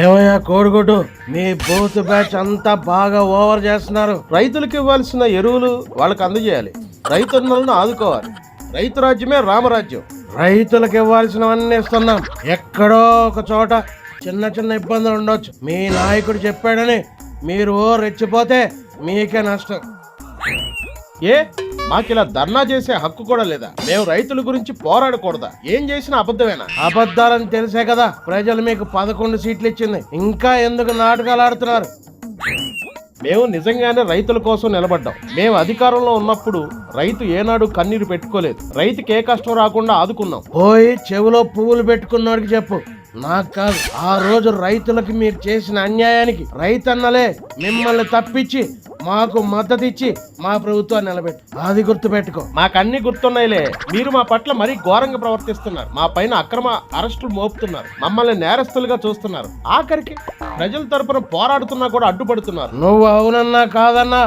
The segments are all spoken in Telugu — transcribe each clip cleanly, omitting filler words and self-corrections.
ఏమయ్యా కోడిగుడ్డు, మీ బూత్ బ్యాచ్ అంతా బాగా ఓవర్ చేస్తున్నారు. రైతులకు ఇవ్వాల్సిన ఎరువులు వాళ్ళకి అందజేయాలి. రైతన్నలను ఆదుకోవాలి. రైతు రాజ్యమే రామరాజ్యం. రైతులకు ఇవ్వాల్సినవన్నీ ఇస్తున్నాం. ఎక్కడో ఒక చోట చిన్న చిన్న ఇబ్బందులు ఉండొచ్చు. మీ నాయకుడు చెప్పాడని మీరు రెచ్చిపోతే మీకే నష్టం. ఏ మాకిలా ధర్నా చేసే హక్కు కూడా లేదా? మేము రైతుల గురించి పోరాడకూడదా? ఏం చేసినా అబద్ధమేనా? అబద్ధాలని తెలిసే కదా ప్రజలు మీకు 11 సీట్లు ఇచ్చింది. ఇంకా ఎందుకు నాటకాలు ఆడుతున్నారు? మేము నిజంగానే రైతుల కోసం నిలబడ్డాం. మేము అధికారంలో ఉన్నప్పుడు రైతు ఏనాడు కన్నీరు పెట్టుకోలేదు. రైతుకి ఏ కష్టం రాకుండా ఆదుకున్నాం. పోయి చెవిలో పువ్వులు పెట్టుకున్నోడికి చెప్పు, నాకు కాదు. ఆ రోజు రైతులకి మీరు చేసిన అన్యాయానికి రైతన్నలే మిమ్మల్ని తప్పించి మాకు మద్దతు ఇచ్చి మా ప్రభుత్వాన్ని నిలబెట్టు. అది గుర్తు పెట్టుకో. మాకన్నీ గుర్తున్నాయిలే. మీరు మా పట్ల మరీ ఘోరంగా ప్రవర్తిస్తున్నారు. మా పైన అక్రమ అరెస్టులు మోపుతున్నారు. మమ్మల్ని నేరస్తులుగా చూస్తున్నారు. ఆఖరికి ప్రజల తరపున పోరాడుతున్నా కూడా అడ్డుపడుతున్నారు. నువ్వు అవునన్నా కాదన్నా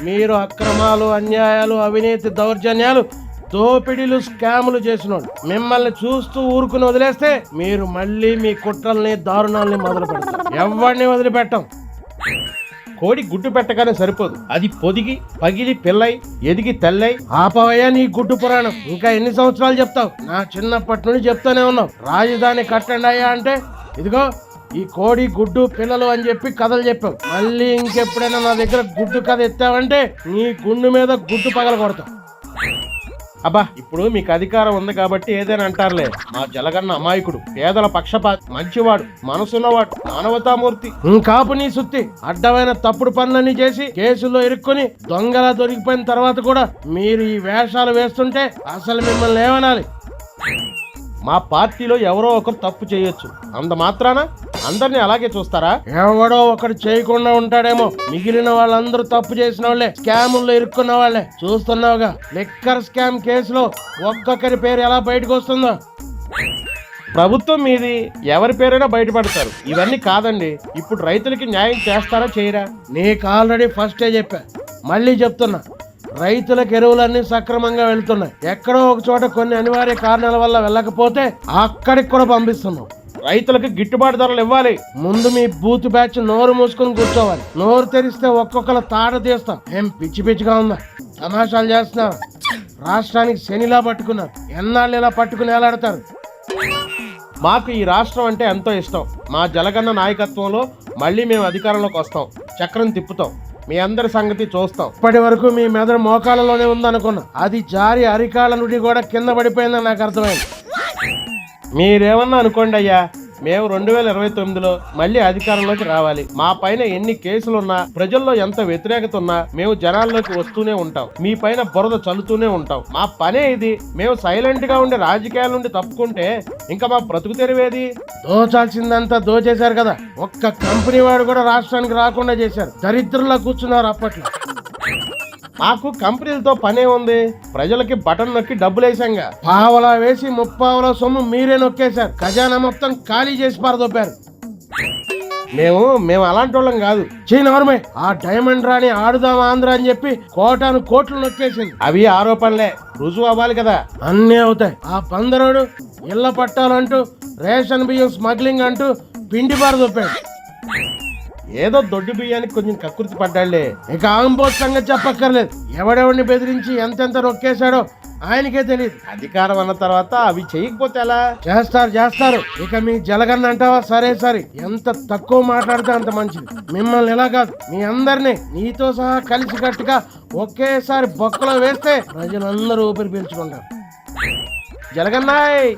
మీరు అక్రమాలు, అన్యాయాలు, అవినీతి, దౌర్జన్యాలు, దోపిడీలు, స్కాములు చేసినోడు. మిమ్మల్ని చూస్తూ ఊరుకుని వదిలేస్తే మీరు మళ్ళీ మీ కుట్రల్ని, దారుణాలని మొదలు పెడతారు. ఎవరిని వదిలిపెట్టం. కోడి గుడ్డు పెట్టగానే సరిపోదు. అది పొదిగి, పగిలి, పిల్లై, ఎదిగి, తెల్లై. ఆపవయ్యా నీ గుడ్డు పురాణం. ఇంకా ఎన్ని సంవత్సరాలు చెప్తావు? నా చిన్నప్పటి నుండి చెప్తానే ఉన్నావు, రాజధాని కట్టండి అయ్యా అంటే ఇదిగో ఈ కోడి, గుడ్డు, పిల్లలు అని చెప్పి కథలు చెప్పావు. మళ్ళీ ఇంకెప్పుడైనా నా దగ్గర గుడ్డు కథ ఎత్తావంటే నీ గుండు మీద గుడ్డు పగల కొడతావు. అబ్బా, ఇప్పుడు మీకు అధికారం ఉంది కాబట్టి ఏదైనా అంటారులే. మా జలగన్న అమాయకుడు, పేదల పక్షపాతి, మంచివాడు, మనసున్నవాడు, మానవతామూర్తి. కాపు నీ సుత్తి. అడ్డమైన తప్పుడు పనులన్నీ చేసి కేసుల్లో ఇరుక్కుని దొంగలా దొరికిపోయిన తర్వాత కూడా మీరు ఈ వేషాలు వేస్తుంటే అసలు మిమ్మల్ని ఏమనాలి? మా పార్టీలో ఎవరో ఒకరు తప్పు చేయొచ్చు. అంత మాత్రాన అందరినీ అలాగే చూస్తారా? ఎవడో ఒకడు చేయకుండా ఉంటాడేమో. మిగిలిన వాళ్ళందరూ తప్పు చేసిన వాళ్ళే, స్కాముల్లో ఇరుక్కున్న వాళ్ళే. చూస్తున్నావుగా లిక్కర్ స్కామ్ కేసులో ఒక్కొక్కరి పేరు ఎలా బయటకు వస్తుందో. ప్రభుత్వం మీది, ఎవరి పేరైనా బయటపడతారు. ఇవన్నీ కాదండి. ఇప్పుడు రైతులకి న్యాయం చేస్తారా చేయరా? నీకు ఆల్రెడీ ఫస్టే చెప్పా, మళ్ళీ చెప్తున్నా. రైతులకు ఎరువులన్నీ సక్రమంగా వెళ్తున్నాయి. ఎక్కడో ఒక చోట కొన్ని అనివార్య కారణాల వల్ల వెళ్ళకపోతే అక్కడికి కూడా పంపిస్తున్నాం. రైతులకు గిట్టుబాటు ధరలు ఇవ్వాలి. ముందు మీ బూత్ బ్యాచ్ నోరు మూసుకొని కూర్చోవాలి. నోరు తెరిస్తే ఒక్కొక్కరు తాట తీస్తాం. ఏం పిచ్చి పిచ్చిగా ఉందా? తమాషాలు చేస్తున్నారు. రాష్ట్రానికి శనిలా పట్టుకున్నారు. ఎన్నాళ్ళు ఇలా పట్టుకుని ఎలాడతారు? మాకు ఈ రాష్ట్రం అంటే ఎంతో ఇష్టం. మా జలగన్న నాయకత్వంలో మళ్ళీ మేము అధికారంలోకి వస్తాం. చక్రం తిప్పుతాం. మీ అందరి సంగతి చూస్తాం. ఇప్పటి వరకు మీ మెదడు మోకాళ్ళలోనే ఉందనుకున్నా. అది జారి అరికాళ్ళ నుండి కూడా కింద పడిపోయిందని నాకు అర్థమైంది. మీరేమన్నా అనుకోండి అయ్యా, మేము 2029లో మళ్ళీ అధికారంలోకి రావాలి. మా పైన ఎన్ని కేసులున్నా, ప్రజల్లో ఎంత వ్యతిరేకత ఉన్నా మేము జనాల్లోకి వస్తూనే ఉంటాం. మీ పైన బురద చల్లుతూనే ఉంటాం. మా పనే ఇది. మేము సైలెంట్ గా ఉండే రాజకీయాల నుండి తప్పుకుంటే ఇంకా మా బ్రతుకు తెరివేది. దోచాల్సిందంతా దోచేశారు కదా. ఒక్క కంపెనీ వాడు కూడా రాష్ట్రానికి రాకుండా చేశారు. దరిద్రుల్లో కూర్చున్నారు. అప్పట్లో మాకు కంపెనీలతో పనే ఉంది. ప్రజలకి బటన్ నొక్కి డబ్బులు వేసాంగా. పావలా వేసి ముప్పావలా సొమ్ము మీరే నొక్కేశారు. ఖజానా మొత్తం ఖాళీ చేసి పారదొప్పారు. మేము అలాంటి వాళ్ళం కాదు. చీనవర్మే ఆ డైమండ్ రాని ఆడుదాం ఆంధ్ర అని చెప్పి కోటాను కోట్లు నొక్కేసింది. అవి ఆరోపణలే, రుజువు అవ్వాలి కదా. అన్నీ అవుతాయి. ఆ పందరోడు ఇళ్ల పట్టాలంటూ, రేషన్ బియ్యం స్మగ్లింగ్ అంటూ పిండి పారదొప్పాడు. ఏదో దొడ్డు బియ్యానికి కొంచెం కక్కుర్తి పడ్డాళ్లే. ఇక ఆంబోత్ సంగతి చెప్పక్కర్లేదు. ఎవడెవడిని బెదిరించి ఎంతెంత నొక్కేశాడో ఆయనకే తెలియదు. అధికారం అన్న తర్వాత అవి చేయకపోతే ఎలా? చేస్తారు. ఇక మీ జలగన్న అంటావా? సరే, ఎంత తక్కువ మాట్లాడితే అంత మంచిది. మిమ్మల్ని ఎలా కాదు, మీ అందరినీ నీతో సహా కలిసి కట్టుగా ఒకేసారి బొక్కలో వేస్తే ప్రజలందరూ ఊపిరి పీల్చుకుంటారు. జలగన్నాయ్.